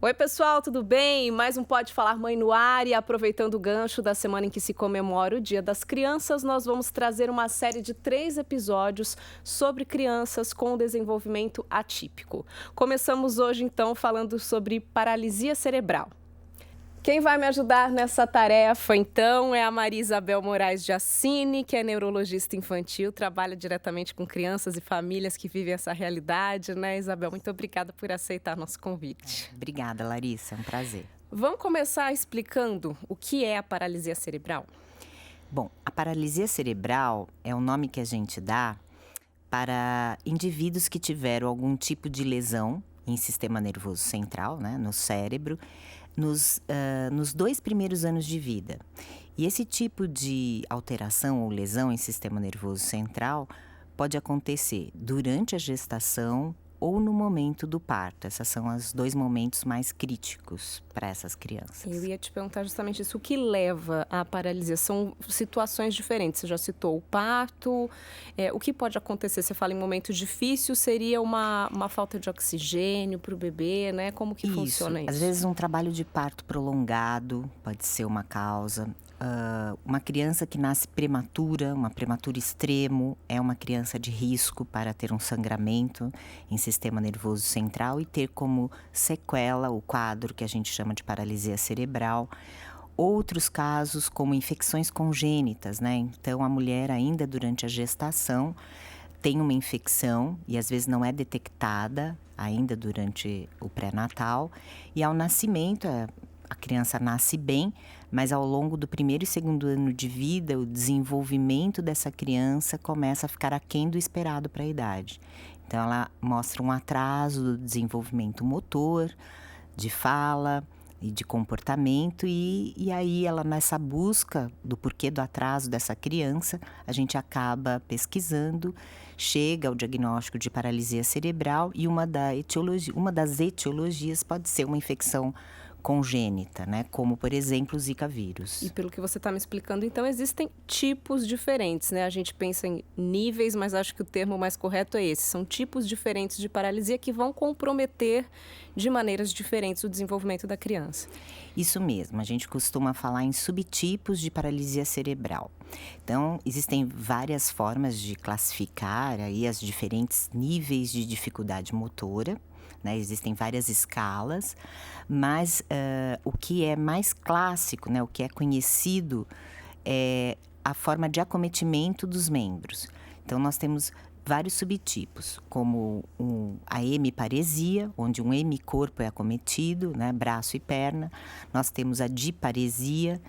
Oi, pessoal, tudo bem? Mais um Pode Falar Mãe no ar e aproveitando o gancho da semana em que se comemora o Dia das Crianças, nós vamos trazer uma série de 3 episódios sobre crianças com desenvolvimento atípico. Começamos hoje, então, falando sobre paralisia cerebral. Quem vai me ajudar nessa tarefa, então, é a Maria Isabel Moraes de Assini, que é neurologista infantil, trabalha diretamente com crianças e famílias que vivem essa realidade, né, Isabel? Muito obrigada por aceitar nosso convite. Obrigada, Larissa, é um prazer. Vamos começar explicando o que é a paralisia cerebral? Bom, a paralisia cerebral é o nome que a gente dá para indivíduos que tiveram algum tipo de lesão em sistema nervoso central, né, no cérebro, nos 2 primeiros anos de vida. E esse tipo de alteração ou lesão em sistema nervoso central pode acontecer durante a gestação ou no momento do parto. Esses são os 2 momentos mais críticos para essas crianças. Eu ia te perguntar justamente isso. O que leva à paralisia? São situações diferentes. Você já citou o parto. O que pode acontecer? Você fala em momento difícil, seria uma falta de oxigênio para o bebê, né? Como que funciona isso? Às vezes um trabalho de parto prolongado pode ser uma causa. Uma criança que nasce prematura, uma prematura extremo, é uma criança de risco para ter um sangramento em sistema nervoso central e ter como sequela o quadro que a gente chama de paralisia cerebral. Outros casos, como infecções congênitas, né? Então, a mulher ainda durante a gestação tem uma infecção e às vezes não é detectada ainda durante o pré-natal e ao nascimento a criança nasce bem, mas ao longo do primeiro e segundo ano de vida, o desenvolvimento dessa criança começa a ficar aquém do esperado para a idade. Então, ela mostra um atraso do desenvolvimento motor, de fala e de comportamento, e aí ela, nessa busca do porquê do atraso dessa criança, a gente acaba pesquisando, chega ao diagnóstico de paralisia cerebral e uma das etiologias pode ser uma infecção congênita, né? Como, por exemplo, o Zika vírus. E pelo que você está me explicando, então, existem tipos diferentes, né? A gente pensa em níveis, mas acho que o termo mais correto é esse. São tipos diferentes de paralisia que vão comprometer de maneiras diferentes o desenvolvimento da criança. Isso mesmo, a gente costuma falar em subtipos de paralisia cerebral. Então, existem várias formas de classificar aí os diferentes níveis de dificuldade motora, né? Existem várias escalas, mas o que é mais clássico, né? O que é conhecido é a forma de acometimento dos membros. Então, nós temos vários subtipos, como a hemiparesia, onde um hemicorpo é acometido, né, braço e perna. Nós temos a diparesia,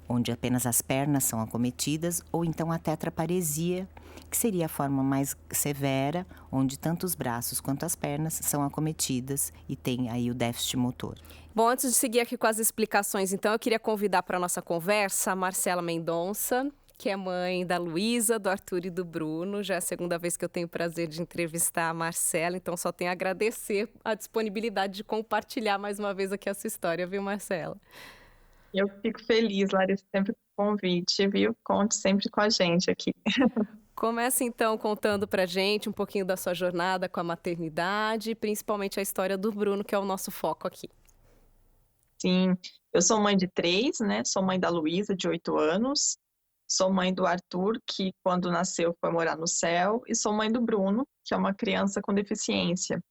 onde apenas as pernas são acometidas, ou então a tetraparesia, que seria a forma mais severa, onde tanto os braços quanto as pernas são acometidas e tem aí o déficit motor. Bom, antes de seguir aqui com as explicações, então, eu queria convidar para a nossa conversa a Marcela Mendonça, que é mãe da Luísa, do Arthur e do Bruno. Já é a segunda vez que eu tenho o prazer de entrevistar a Marcela, então só tenho a agradecer a disponibilidade de compartilhar mais uma vez aqui essa história, viu, Marcela? Eu fico feliz, Larissa, sempre com o convite, viu? Conte sempre com a gente aqui. Começa então contando pra gente um pouquinho da sua jornada com a maternidade, principalmente a história do Bruno, que é o nosso foco aqui. Sim, eu sou mãe de 3, né? Sou mãe da Luísa, de 8 anos. Sou mãe do Arthur, que quando nasceu foi morar no céu. E sou mãe do Bruno, que é uma criança com deficiência.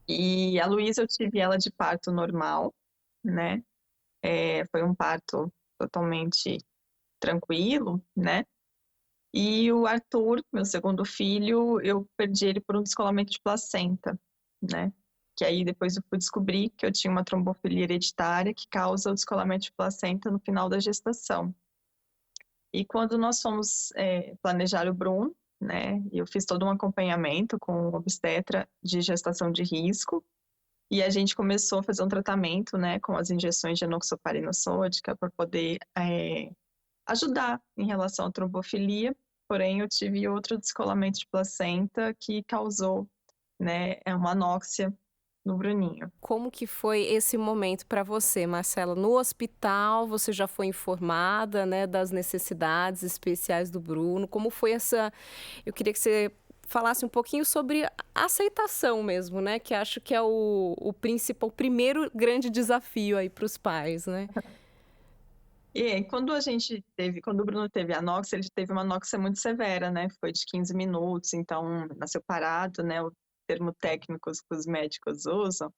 E a Luísa, eu tive ela de parto normal, né? Foi um parto totalmente tranquilo, né? E o Arthur, meu segundo filho, eu perdi ele por um descolamento de placenta, né? Que aí depois eu fui descobrir que eu tinha uma trombofilia hereditária que causa o descolamento de placenta no final da gestação. E quando nós fomos planejar o Bruno, né? Eu fiz todo um acompanhamento com o obstetra de gestação de risco. E a gente começou a fazer um tratamento, né? Com as injeções de enoxaparina sódica para poder ajudar em relação à trombofilia. Porém, eu tive outro descolamento de placenta que causou, né, uma anóxia no Bruninho. Como que foi esse momento para você, Marcela? No hospital, você já foi informada, né, das necessidades especiais do Bruno? Como foi essa... Eu queria que você falasse um pouquinho sobre a aceitação mesmo, né? Que acho que é o principal, o primeiro grande desafio aí para os pais, né? E quando o Bruno teve anóxia, ele teve uma anóxia muito severa, né? Foi de 15 minutos, então nasceu parado, né? O termo técnico que os médicos usam.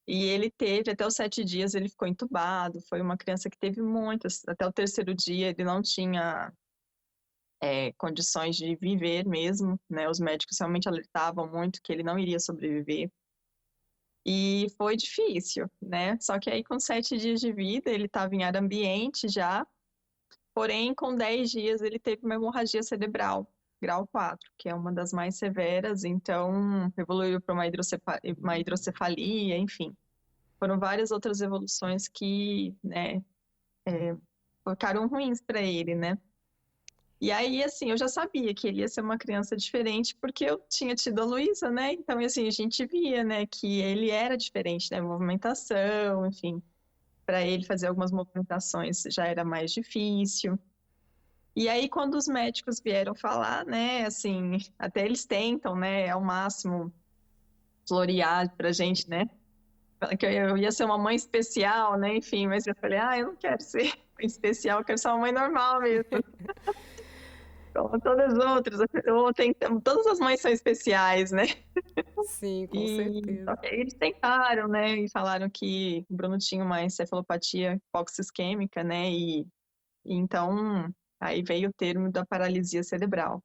E ele teve, até os 7 dias, ele ficou entubado. Foi uma criança que teve muitas. Até o 3º dia, ele não tinha condições de viver mesmo, né? Os médicos realmente alertavam muito que ele não iria sobreviver. E foi difícil, né? Só que aí, com 7 dias de vida, ele estava em ar ambiente já. Porém, com 10 dias, ele teve uma hemorragia cerebral, grau 4, que é uma das mais severas. Então, evoluiu para uma hidrocefalia, enfim. Foram várias outras evoluções que, né, ficaram ruins para ele, né? E aí, assim, eu já sabia que ele ia ser uma criança diferente, porque eu tinha tido a Luísa, né? Então, assim, a gente via, né, que ele era diferente, né? Movimentação, enfim. Para ele fazer algumas movimentações já era mais difícil. E aí, quando os médicos vieram falar, né, assim, até eles tentam, né, ao máximo florear pra gente, né? Que eu ia ser uma mãe especial, né? Enfim, mas eu falei, eu não quero ser mãe especial, eu quero ser uma mãe normal mesmo. Como todas as outras, todas as mães são especiais, né? Sim, com Só certeza. que aí eles tentaram, né? E falaram que o Bruno tinha uma encefalopatia hipoxisquêmica, né? E então aí veio o termo da paralisia cerebral.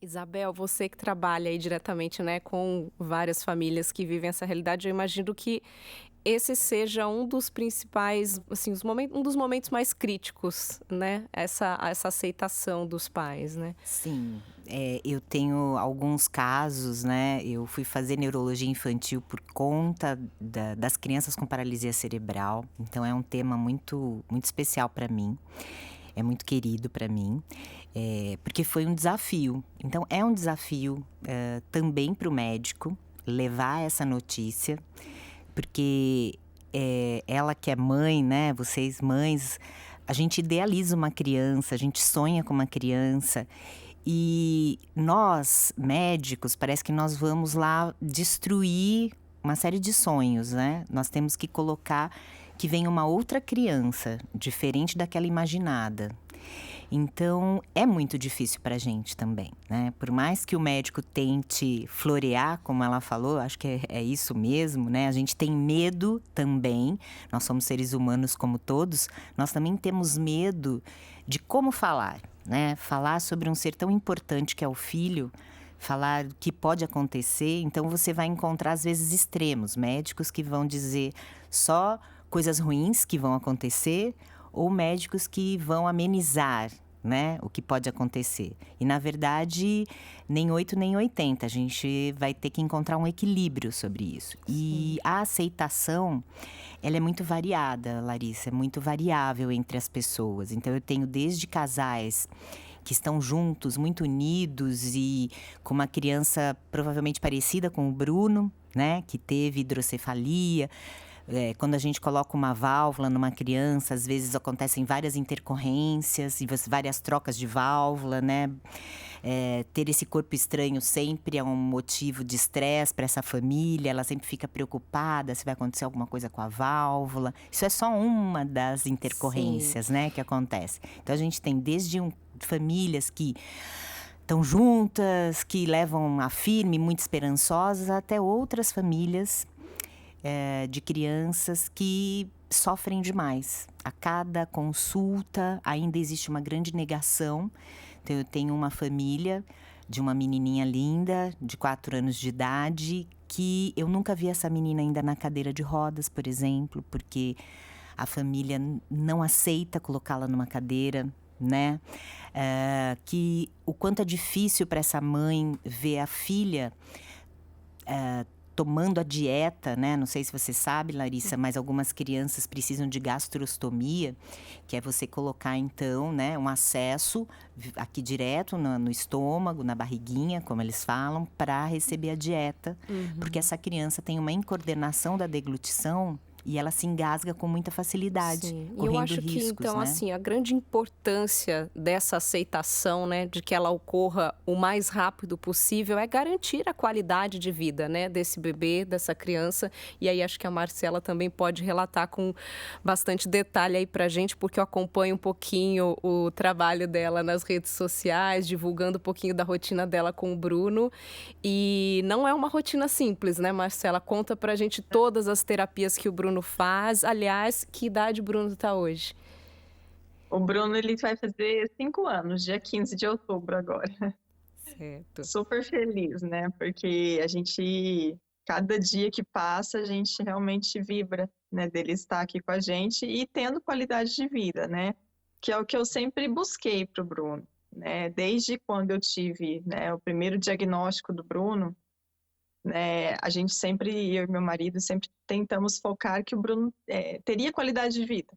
Isabel, você que trabalha aí diretamente, né, com várias famílias que vivem essa realidade, eu imagino que esse seja um dos principais, assim, um dos momentos mais críticos, né? Essa aceitação dos pais, né? Sim, eu tenho alguns casos, né? Eu fui fazer neurologia infantil por conta das crianças com paralisia cerebral. Então é um tema muito, muito especial para mim. É muito querido para mim, porque foi um desafio. Então é um desafio também para o médico levar essa notícia, porque ela que é mãe, né? Vocês mães, a gente idealiza uma criança, a gente sonha com uma criança. E nós, médicos, parece que nós vamos lá destruir uma série de sonhos, né? Nós temos que colocar que vem uma outra criança, diferente daquela imaginada. Então, é muito difícil pra gente também, né? Por mais que o médico tente florear, como ela falou, acho que é isso mesmo, né? A gente tem medo também, nós somos seres humanos como todos, nós também temos medo de como falar, né? Falar sobre um ser tão importante que é o filho, falar o que pode acontecer. Então, você vai encontrar, às vezes, extremos, médicos que vão dizer só coisas ruins que vão acontecer, ou médicos que vão amenizar, né, o que pode acontecer. E, na verdade, nem 8 nem 80. A gente vai ter que encontrar um equilíbrio sobre isso. E a aceitação, ela é muito variada, Larissa, é muito variável entre as pessoas. Então, eu tenho desde casais que estão juntos, muito unidos e com uma criança provavelmente parecida com o Bruno, né, que teve hidrocefalia. Quando a gente coloca uma válvula numa criança, às vezes acontecem várias intercorrências e várias trocas de válvula, né? Ter esse corpo estranho sempre é um motivo de estresse para essa família, ela sempre fica preocupada se vai acontecer alguma coisa com a válvula. Isso é só uma das intercorrências, né, que acontece. Então a gente tem desde famílias que estão juntas, que levam a firme, muito esperançosas, até outras famílias de crianças que sofrem demais. A cada consulta ainda existe uma grande negação. Então, eu tenho uma família de uma menininha linda, de 4 anos de idade, que eu nunca vi essa menina ainda na cadeira de rodas, por exemplo, porque a família não aceita colocá-la numa cadeira, né? Que o quanto é difícil para essa mãe ver a filha tomando a dieta, né? Não sei se você sabe, Larissa, mas algumas crianças precisam de gastrostomia, que é você colocar, então, né, um acesso aqui direto no estômago, na barriguinha, como eles falam, para receber a dieta. Porque essa criança tem uma incoordenação da deglutição e ela se engasga com muita facilidade, Sim, e eu correndo acho que riscos, então, né? assim, a grande importância dessa aceitação, né, de que ela ocorra o mais rápido possível é garantir a qualidade de vida, né, desse bebê, dessa criança. E aí acho que a Marcela também pode relatar com bastante detalhe aí pra gente, porque eu acompanho um pouquinho o trabalho dela nas redes sociais, divulgando um pouquinho da rotina dela com o Bruno. E não é uma rotina simples, né, Marcela? Conta pra gente todas as terapias que o Bruno faz. Aliás, que idade o Bruno tá hoje? O Bruno, ele vai fazer 5 anos, dia 15 de outubro agora. Certo. Super feliz, né? Porque cada dia que passa, a gente realmente vibra, né? Dele estar aqui com a gente e tendo qualidade de vida, né? Que é o que eu sempre busquei para o Bruno, né? Desde quando eu tive, né, o primeiro diagnóstico do Bruno, né? A gente sempre, eu e meu marido, sempre tentamos focar que o Bruno teria qualidade de vida,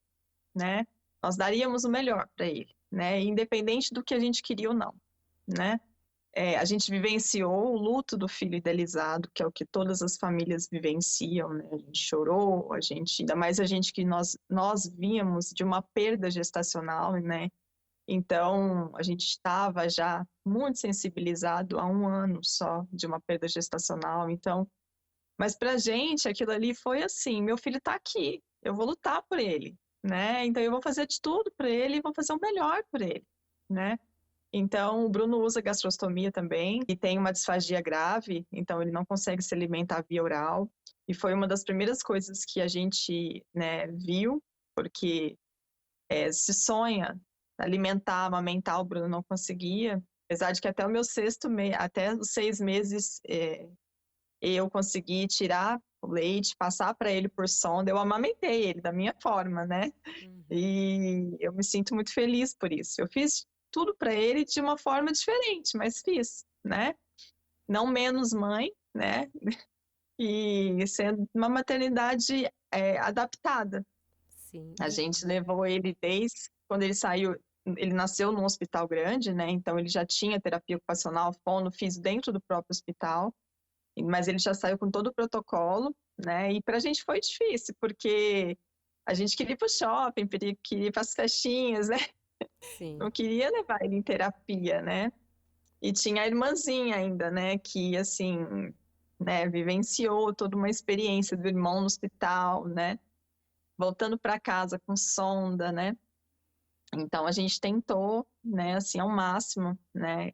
né? Nós daríamos o melhor para ele, né? Independente do que a gente queria ou não, né? A gente vivenciou o luto do filho idealizado, que é o que todas as famílias vivenciam, né? A gente chorou, ainda mais a gente que nós vínhamos de uma perda gestacional, né? Então, a gente estava já muito sensibilizado há 1 ano só de uma perda gestacional. Então, mas para a gente, aquilo ali foi assim: meu filho está aqui, eu vou lutar por ele, né? Então, eu vou fazer de tudo para ele e vou fazer o melhor por ele, né? Então, o Bruno usa gastrostomia também e tem uma disfagia grave, então ele não consegue se alimentar via oral. E foi uma das primeiras coisas que a gente, né, viu, porque se sonha alimentar, amamentar, o Bruno não conseguia. Apesar de que até o meu até os 6 meses, eu consegui tirar o leite, passar para ele por sonda. Eu amamentei ele da minha forma, né? E eu me sinto muito feliz por isso. Eu fiz tudo para ele de uma forma diferente, mas fiz, né? Não menos mãe, né? E sendo uma maternidade adaptada. Sim. A gente levou ele desde quando ele saiu. Ele nasceu num hospital grande, né? Então ele já tinha terapia ocupacional, fono, fiz dentro do próprio hospital, mas ele já saiu com todo o protocolo, né? E para a gente foi difícil, porque a gente queria ir para o shopping, queria ir para as festinhas, né? Sim. Não queria levar ele em terapia, né? E tinha a irmãzinha ainda, né? Que, assim, né, vivenciou toda uma experiência do irmão no hospital, né? Voltando para casa com sonda, né? Então, a gente tentou, né, assim, ao máximo, né?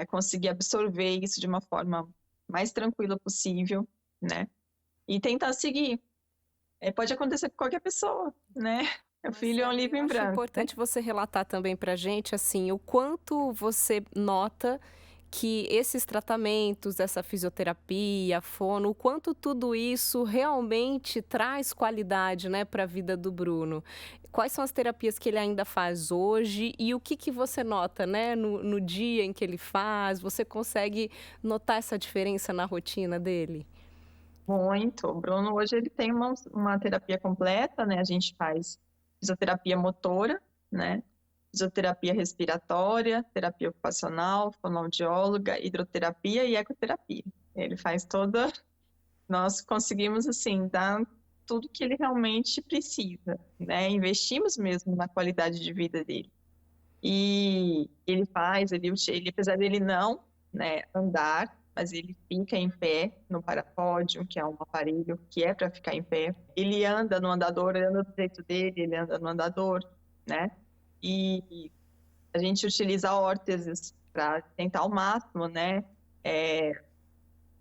Conseguir absorver isso de uma forma mais tranquila possível, né? E tentar seguir. Pode acontecer com qualquer pessoa, né? O filho é um Marcela, livro eu em acho branco, né? importante você relatar também pra gente, assim, o quanto você nota que esses tratamentos, essa fisioterapia, fono, o quanto tudo isso realmente traz qualidade, né, para a vida do Bruno. Quais são as terapias que ele ainda faz hoje e o que que você nota, né, no dia em que ele faz? Você consegue notar essa diferença na rotina dele? Muito. O Bruno hoje ele tem uma terapia completa, né? A gente faz fisioterapia motora, né? Fisioterapia respiratória, terapia ocupacional, fonoaudióloga, hidroterapia e ecoterapia. Ele faz toda. Nós conseguimos, assim, dar tudo que ele realmente precisa, né? Investimos mesmo na qualidade de vida dele. E ele apesar dele não, né, andar, mas ele fica em pé no parapódio, que é um aparelho que é para ficar em pé. Ele anda no andador, ele anda do jeito dele, ele anda no andador, né? E a gente utiliza órteses para tentar ao máximo, né,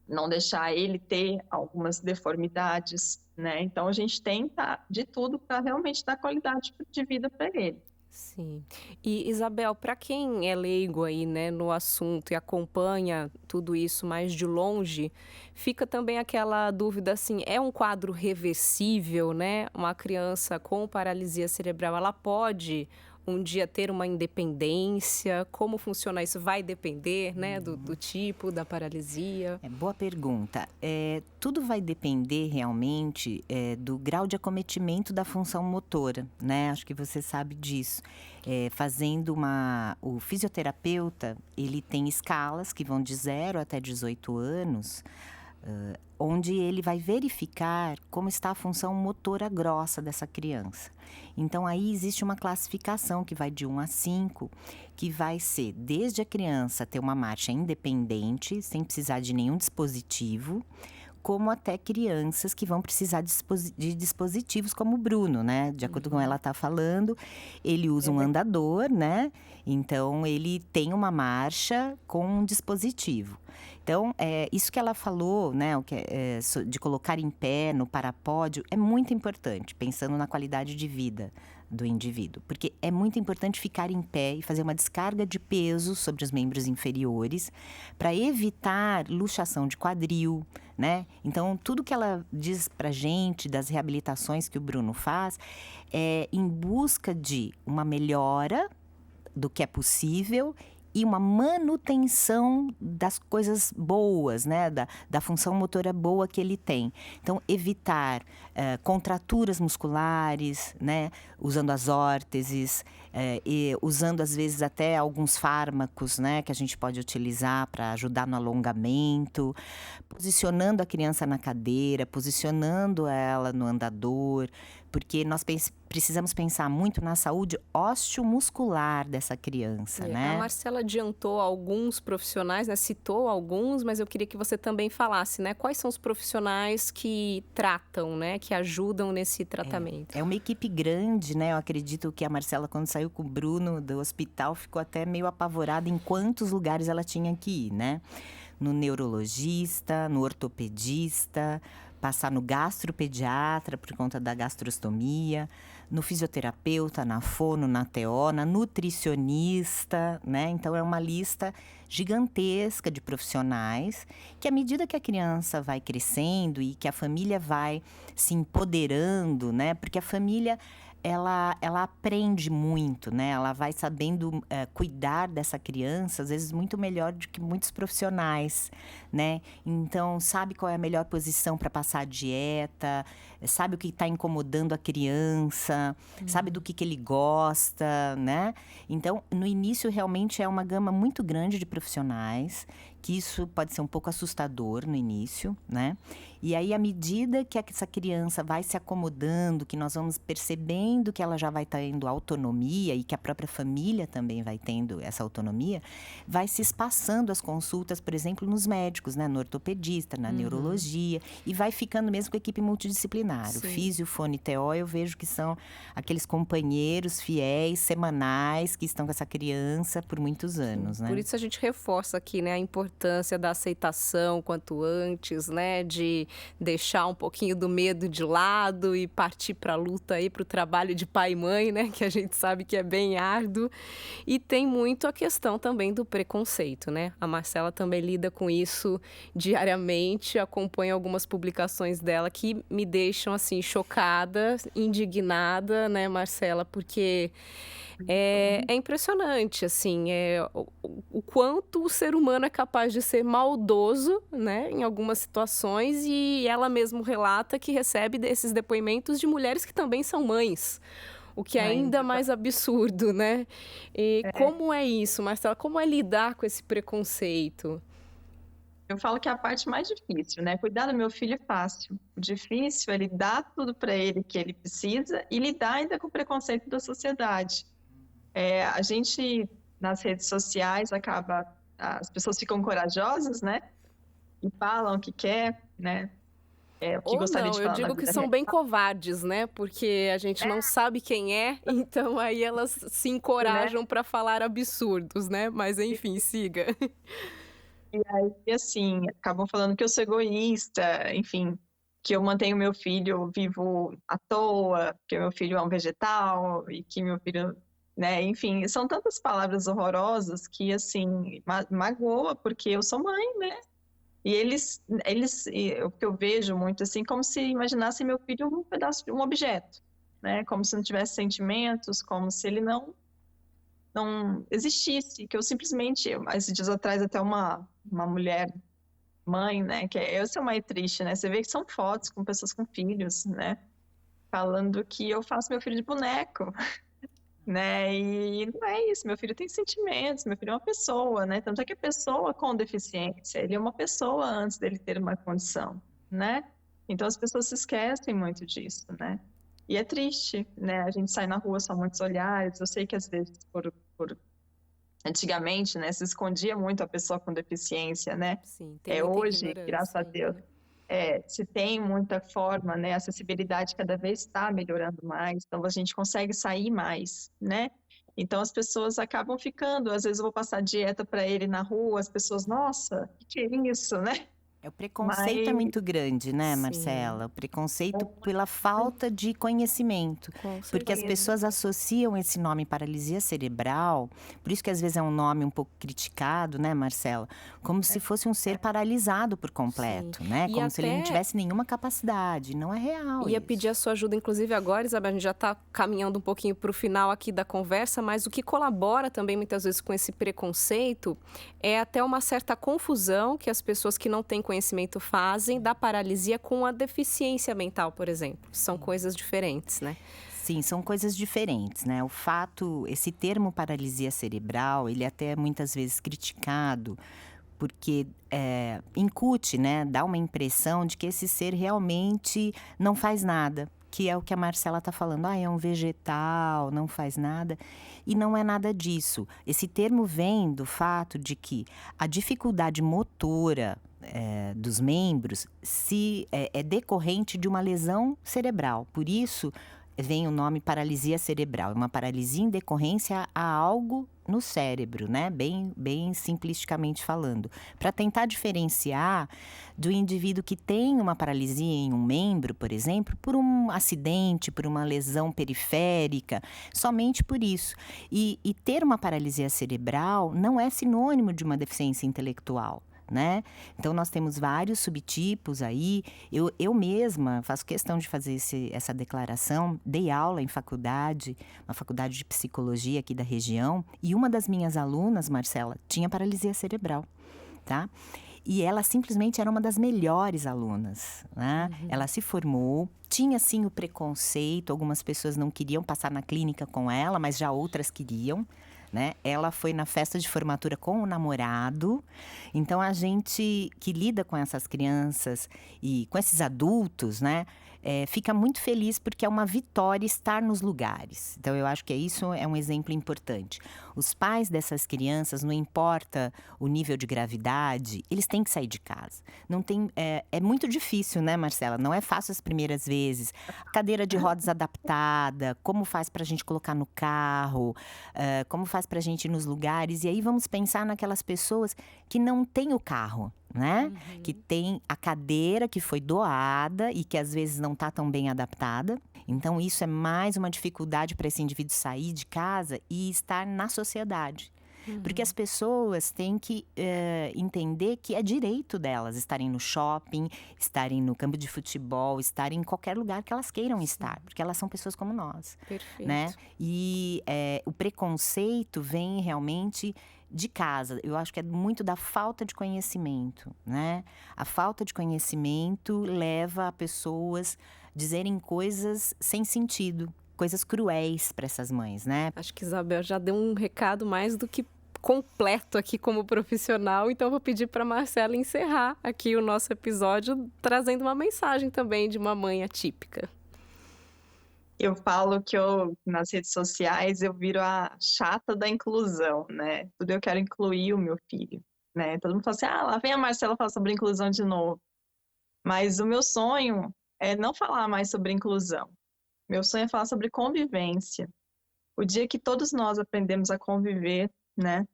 não deixar ele ter algumas deformidades, né? Então a gente tenta de tudo para realmente dar qualidade de vida para ele. Sim. E Isabel, para quem é leigo aí, né, no assunto e acompanha tudo isso mais de longe, fica também aquela dúvida assim, é um quadro reversível, né? Uma criança com paralisia cerebral, ela pode um dia ter uma independência? Como funciona isso? Vai depender, né, do tipo da paralisia? Boa pergunta. Tudo vai depender realmente do grau de acometimento da função motora, né? Acho que você sabe disso. O fisioterapeuta, ele tem escalas que vão de 0 até 18 anos, onde ele vai verificar como está a função motora grossa dessa criança. Então, aí existe uma classificação que vai de 1 a 5, que vai ser desde a criança ter uma marcha independente, sem precisar de nenhum dispositivo, como até crianças que vão precisar de dispositivos como o Bruno, né? De acordo com ela está falando, ele usa um andador, né? Então, ele tem uma marcha com um dispositivo. Então, isso que ela falou, né, de colocar em pé no parapódio, é muito importante, pensando na qualidade de vida do indivíduo. Porque é muito importante ficar em pé e fazer uma descarga de peso sobre os membros inferiores para evitar luxação de quadril, né? Então, tudo que ela diz pra gente das reabilitações que o Bruno faz é em busca de uma melhora do que é possível e uma manutenção das coisas boas, né? Da função motora boa que ele tem. Então, evitar contraturas musculares, né? Usando as órteses, e usando às vezes até alguns fármacos, né? Que a gente pode utilizar para ajudar no alongamento, posicionando a criança na cadeira, posicionando ela no andador, porque nós precisamos pensar muito na saúde osteomuscular dessa criança, né? A Marcela adiantou alguns profissionais, né? Citou alguns, mas eu queria que você também falasse, né? Quais são os profissionais que tratam, né? Que ajudam nesse tratamento? É uma equipe grande, né? Eu acredito que a Marcela, quando saiu com o Bruno do hospital, ficou até meio apavorada em quantos lugares ela tinha que ir, né? No neurologista, no ortopedista, passar no gastropediatra por conta da gastrostomia, no fisioterapeuta, na fono, na TO, na nutricionista, né? Então, é uma lista gigantesca de profissionais que, à medida que a criança vai crescendo e que a família vai se empoderando, né? Porque a família ela aprende muito, né? Ela vai sabendo cuidar dessa criança, às vezes muito melhor do que muitos profissionais, né? Então, sabe qual é a melhor posição para passar a dieta, sabe o que está incomodando a criança, sabe do que ele gosta, né? Então, no início, realmente é uma gama muito grande de profissionais, que isso pode ser um pouco assustador no início, né? E aí, à medida que essa criança vai se acomodando, que nós vamos percebendo que ela já vai tendo autonomia e que a própria família também vai tendo essa autonomia, vai se espaçando as consultas, por exemplo, nos médicos, né? No ortopedista, na neurologia, e vai ficando mesmo com a equipe multidisciplinar. Sim. O físio, fono e TO, eu vejo que são aqueles companheiros fiéis, semanais, que estão com essa criança por muitos anos, né? Por isso a gente reforça aqui, né, a importância da aceitação quanto antes, né, de deixar um pouquinho do medo de lado e partir para a luta aí, para o trabalho de pai e mãe, né, que a gente sabe que é bem árduo. E tem muito a questão também do preconceito, né? A Marcela também lida com isso diariamente, acompanha algumas publicações dela que me deixam assim chocada, indignada, né, Marcela, porque é impressionante, assim, o quanto o ser humano é capaz de ser maldoso, né, em algumas situações, e ela mesma relata que recebe desses depoimentos de mulheres que também são mães, o que é ainda mais absurdo, né? E como é isso, Marcela? Como é lidar com esse preconceito? Eu falo que é a parte mais difícil, né? Cuidar do meu filho é fácil. O difícil é ele dar tudo para ele que ele precisa e lidar ainda com o preconceito da sociedade. A gente, nas redes sociais, as pessoas ficam corajosas, né? E falam o que quer, né? O que Ou gostaria não, de eu falar na digo que vida são real. bem covardes, né? Porque a gente não sabe quem é, então aí elas se encorajam para falar absurdos, né? Mas enfim, siga. E assim, acabam falando que eu sou egoísta, enfim, que eu mantenho meu filho vivo à toa, que meu filho é um vegetal e que meu filho, né, enfim, são tantas palavras horrorosas que, assim, magoa, porque eu sou mãe, né? E o que eu vejo muito, assim, como se imaginassem meu filho um pedaço de um objeto, né? Como se não tivesse sentimentos, como se ele não existisse, que eu simplesmente, esses dias atrás até uma mulher, mãe, né, que eu sou mãe triste, né, você vê que são fotos com pessoas com filhos, né, falando que eu faço meu filho de boneco, né? E não é isso, meu filho tem sentimentos, meu filho é uma pessoa, né? Tanto é que a pessoa com deficiência, ele é uma pessoa antes dele ter uma condição, né? Então as pessoas se esquecem muito disso, né? E é triste, né? A gente sai na rua, são muitos olhares, eu sei que às vezes antigamente, né, se escondia muito a pessoa com deficiência, né? Sim, tem muita Hoje, graças ignorância a Deus, ainda. se tem muita forma, né? A acessibilidade cada vez está melhorando mais, então a gente consegue sair mais, né? Então as pessoas acabam ficando, às vezes eu vou passar dieta para ele na rua, as pessoas, nossa, o que é isso, né? O preconceito é Mas muito grande, né, Sim, Marcela? O preconceito muito, pela falta de conhecimento. com Porque as certeza. pessoas associam esse nome paralisia cerebral, por isso que às vezes é um nome um pouco criticado, né, Marcela? Como se fosse um ser paralisado por Sim. completo, né? E Como se ele não até tivesse nenhuma capacidade. Não é real ia pedir isso. a sua ajuda, inclusive agora, Isabel, a gente já está caminhando um pouquinho para o final aqui da conversa, mas o que colabora também muitas vezes com esse preconceito é até uma certa confusão que as pessoas que não têm conhecimento fazem da paralisia com a deficiência mental, por exemplo. São coisas diferentes, né? Sim, são coisas diferentes, né? O fato, esse termo paralisia cerebral, ele até é muitas vezes criticado porque incute, né? Dá uma impressão de que esse ser realmente não faz nada. Que é o que a Marcela está falando, é um vegetal, não faz nada. E não é nada disso. Esse termo vem do fato de que a dificuldade motora dos membros é decorrente de uma lesão cerebral. Por isso, vem o nome paralisia cerebral. É uma paralisia em decorrência a algo no cérebro, né? Bem simplisticamente falando. Para tentar diferenciar do indivíduo que tem uma paralisia em um membro, por exemplo, por um acidente, por uma lesão periférica, somente por isso. E ter uma paralisia cerebral não é sinônimo de uma deficiência intelectual. Né? Então, nós temos vários subtipos aí. Eu mesma faço questão de fazer essa declaração. Dei aula em faculdade, uma faculdade de psicologia aqui da região. E uma das minhas alunas, Marcela, tinha paralisia cerebral, tá? E ela simplesmente era uma das melhores alunas, né? Ela se formou, tinha sim o preconceito. Algumas pessoas não queriam passar na clínica com ela, mas já outras queriam. Né? Ela foi na festa de formatura com o namorado. Então, a gente que lida com essas crianças e com esses adultos, né? Fica muito feliz porque é uma vitória estar nos lugares. Então, eu acho que isso é um exemplo importante. Os pais dessas crianças, não importa o nível de gravidade, eles têm que sair de casa. Não tem, é muito difícil, né, Marcela? Não é fácil as primeiras vezes. Cadeira de rodas adaptada, como faz para a gente colocar no carro, como faz para a gente ir nos lugares. E aí vamos pensar naquelas pessoas que não têm o carro, né? Que tem a cadeira que foi doada e que às vezes não está tão bem adaptada. Então, isso é mais uma dificuldade para esse indivíduo sair de casa e estar na sociedade. Porque as pessoas têm que entender que é direito delas estarem no shopping, estarem no campo de futebol, estarem em qualquer lugar que elas queiram estar. Porque elas são pessoas como nós. Perfeito. Né? E o preconceito vem realmente de casa. Eu acho que é muito da falta de conhecimento, né? A falta de conhecimento leva a pessoas dizerem coisas sem sentido, coisas cruéis para essas mães, né? Acho que Isabel já deu um recado mais do que completo aqui como profissional, então vou pedir para Marcela encerrar aqui o nosso episódio trazendo uma mensagem também de uma mãe atípica. eu falo que nas redes sociais, eu viro a chata da inclusão, né? Tudo eu quero incluir o meu filho, né? Todo mundo fala assim, lá vem a Marcela falar sobre inclusão de novo. Mas o meu sonho é não falar mais sobre inclusão. Meu sonho é falar sobre convivência. O dia que todos nós aprendemos a conviver, né?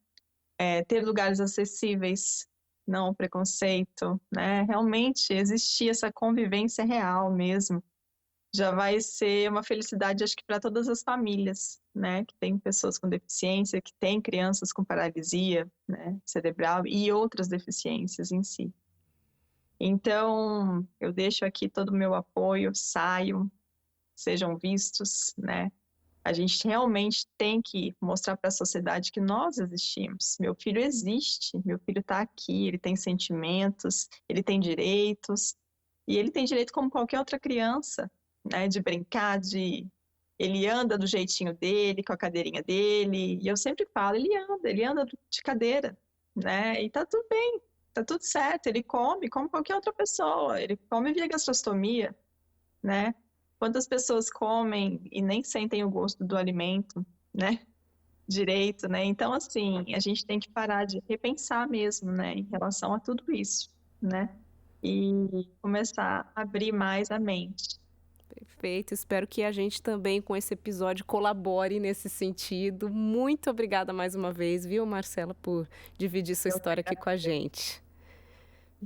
Ter lugares acessíveis, não preconceito, né? Realmente existir essa convivência real mesmo. Já vai ser uma felicidade, acho que para todas as famílias, né? Que tem pessoas com deficiência, que tem crianças com paralisia, né? Cerebral e outras deficiências em si. Então, eu deixo aqui todo o meu apoio, saiam, sejam vistos, né? A gente realmente tem que mostrar para a sociedade que nós existimos. Meu filho existe, meu filho está aqui, ele tem sentimentos, ele tem direitos, e ele tem direito como qualquer outra criança, né? De brincar, de ele anda do jeitinho dele, com a cadeirinha dele, e eu sempre falo, ele anda de cadeira, né? E tá tudo bem, tá tudo certo, ele come como qualquer outra pessoa, ele come via gastrostomia, né? Quantas pessoas comem e nem sentem o gosto do alimento, né? Direito, né? Então, assim, a gente tem que parar de repensar mesmo, né? Em relação a tudo isso, né? E começar a abrir mais a mente. Perfeito, espero que a gente também com esse episódio colabore nesse sentido. Muito obrigada mais uma vez, viu, Marcela, por dividir sua história aqui com a gente.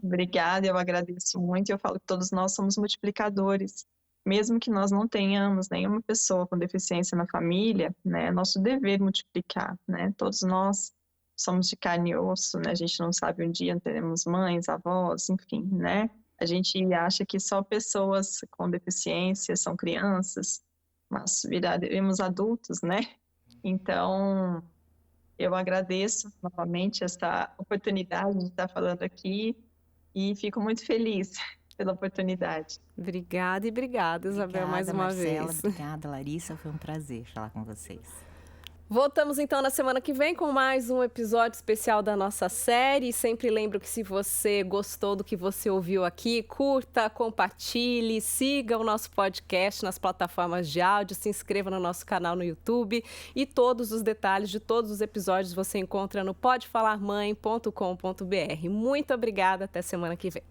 Obrigada, eu agradeço muito. Eu falo que todos nós somos multiplicadores. Mesmo que nós não tenhamos nenhuma pessoa com deficiência na família, né, é nosso dever multiplicar, né? Todos nós somos de carne e osso, né? A gente não sabe um dia teremos mães, avós, enfim, né? A gente acha que só pessoas com deficiência são crianças, mas viraremos adultos, né? Então, eu agradeço novamente essa oportunidade de estar falando aqui e fico muito feliz pela oportunidade. Obrigada e obrigada, Isabel, mais uma Marcela, vez. Obrigada, Larissa. Foi um prazer falar com vocês. Voltamos então na semana que vem com mais um episódio especial da nossa série. Sempre lembro que se você gostou do que você ouviu aqui, curta, compartilhe, siga o nosso podcast nas plataformas de áudio, se inscreva no nosso canal no YouTube e todos os detalhes de todos os episódios você encontra no podefalarmãe.com.br. Muito obrigada, até semana que vem.